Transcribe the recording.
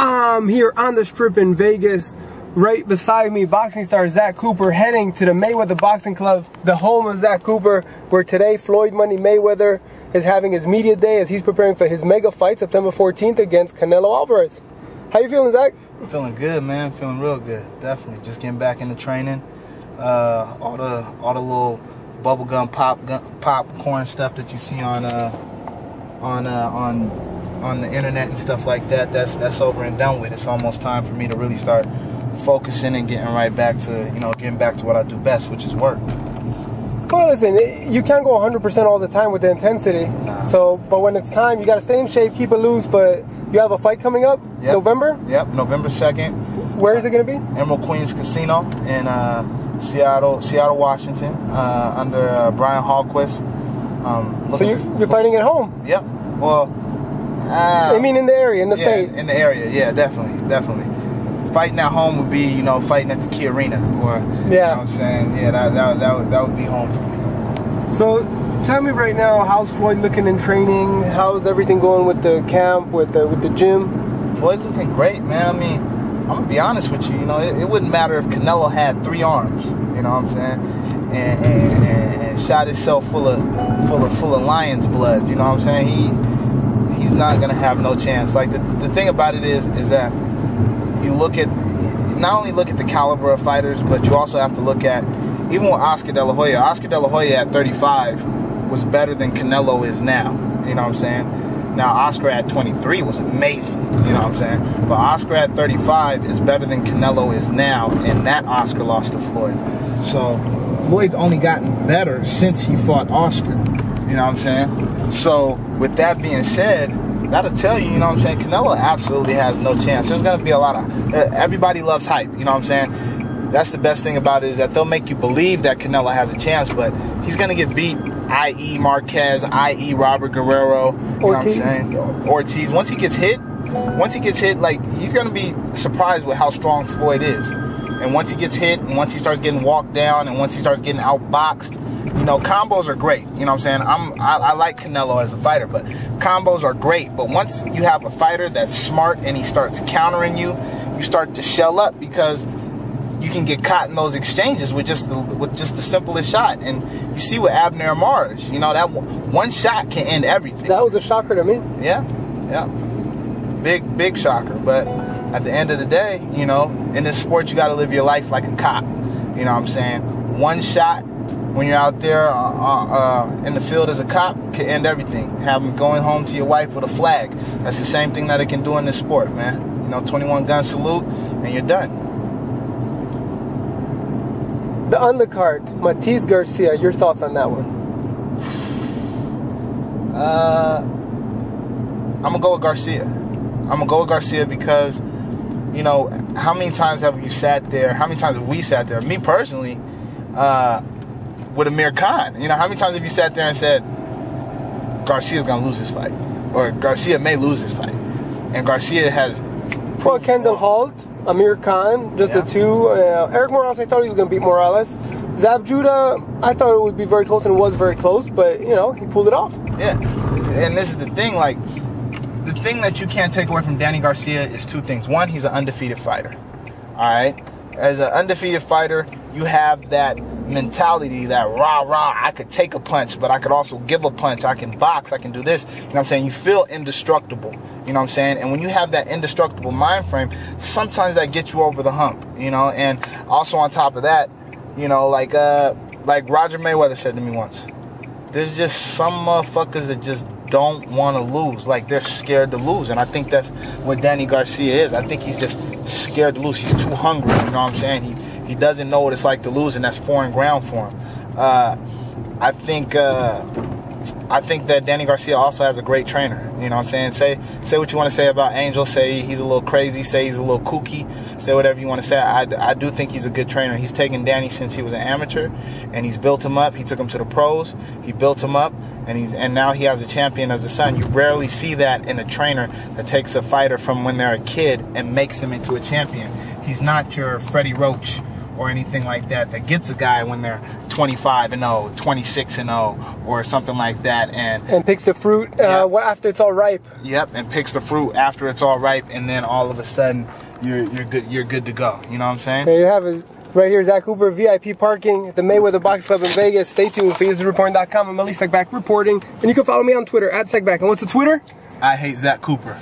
I'm here on the Strip in Vegas. Right beside me, boxing star Zach Cooper heading to the Mayweather Boxing Club, the home of Zach Cooper, where today Floyd Money Mayweather is having his media day as he's preparing for his mega fight September 14th against Canelo Alvarez. How you feeling, Zach? I'm feeling good, man. Feeling real good. Definitely. Just getting back into training. All the little bubblegum popcorn stuff that you see on the internet and stuff like that. That's over and done with. It's almost time for me to really start focusing and getting right back to, getting back to what I do best, which is work. Well, listen, you can't go 100% all the time with the intensity. Nah. But when it's time, you got to stay in shape, keep it loose. But you have a fight coming up, Yep. November? Yep, November 2nd. Where is it going to be? Emerald Queens Casino in Seattle, Washington, under Brian Hallquist. So you're fighting at home? Yep. Well, I mean in the area, in the state? In the area, yeah, definitely. Fighting at home would be, fighting at the Key Arena, or yeah. You know what I'm saying? Yeah, that would be home for me. So tell me right now, how's Floyd looking in training? How's everything going with the camp, with the gym? Floyd's looking great, man. I mean, I'm gonna be honest with you. It wouldn't matter if Canelo had 3 arms. You know what I'm saying? And shot himself full of lion's blood. You know what I'm saying? He's not gonna have no chance. Like the thing about it is that you not only look at the caliber of fighters, but you also have to look at, even with Oscar De La Hoya. Oscar De La Hoya at 35 was better than Canelo is now. You know what I'm saying? Now, Oscar at 23 was amazing. You know what I'm saying? But Oscar at 35 is better than Canelo is now, and that Oscar lost to Floyd. So Floyd's only gotten better since he fought Oscar. You know what I'm saying? So with that being said, that'll tell you, what I'm saying, Canelo absolutely has no chance. There's going to be a lot of, everybody loves hype, you know what I'm saying? That's the best thing about it, is that they'll make you believe that Canelo has a chance, but he's going to get beat, i.e. Marquez, i.e. Robert Guerrero, you know what I'm saying? Ortiz. Once he gets hit, like, he's going to be surprised with how strong Floyd is. And once he gets hit, and once he starts getting walked down, and once he starts getting outboxed, combos are great. You know what I'm saying? I like Canelo as a fighter, but combos are great. But once you have a fighter that's smart and he starts countering you, you start to shell up, because you can get caught in those exchanges with just the simplest shot. And you see with Abner Mares, that one shot can end everything. That was a shocker to me. Yeah. Big shocker. But at the end of the day, in this sport, you got to live your life like a cop. You know what I'm saying? One shot when you're out there in the field as a cop can end everything. Having going home to your wife with a flag. That's the same thing that it can do in this sport, man. 21 gun salute, and you're done. The undercard, Matiz Garcia, your thoughts on that one? I'm going to go with Garcia. Because, how many times have you sat there? How many times have we sat there? Me personally, with Amir Khan. How many times have you sat there and said, Garcia's going to lose this fight? Or Garcia may lose this fight. And Garcia has... Well, Kendall Holt, Amir Khan, just the two. Eric Morales, I thought he was going to beat Morales. Zab Judah, I thought it would be very close, and it was very close, but, he pulled it off. Yeah, and this is the thing, like, the thing that you can't take away from Danny Garcia is 2 things. One, he's an undefeated fighter, all right? As an undefeated fighter, you have that mentality, that rah, I could take a punch, but I could also give a punch. I can box, I can do this. You know what I'm saying? You feel indestructible. You know what I'm saying? And when you have that indestructible mind frame, sometimes that gets you over the hump, and also on top of that, like Roger Mayweather said to me once, there's just some motherfuckers that just don't want to lose. Like, they're scared to lose. And I think that's what Danny Garcia is. I think he's just scared to lose. He's too hungry, you know what I'm saying? He doesn't know what it's like to lose, and that's foreign ground for him. I think that Danny Garcia also has a great trainer. You know what I'm saying? Say what you want to say about Angel. Say he's a little crazy. Say he's a little kooky. Say whatever you want to say. I do think he's a good trainer. He's taken Danny since he was an amateur, and he's built him up. He took him to the pros. He built him up, and now he has a champion as a son. You rarely see that in a trainer that takes a fighter from when they're a kid and makes them into a champion. He's not your Freddie Roach or anything like that that gets a guy when they're 25-0, 26-0, or something like that, and picks the fruit after it's all ripe. Yep, and picks the fruit after it's all ripe, and then all of a sudden you're good to go. You know what I'm saying? There you have it. Right here, Zach Cooper, VIP parking at the Mayweather Box Club in Vegas. Stay tuned for UserReporting.com. I'm Ali Segback reporting, and you can follow me on Twitter at Segback. And what's the Twitter? I hate Zach Cooper.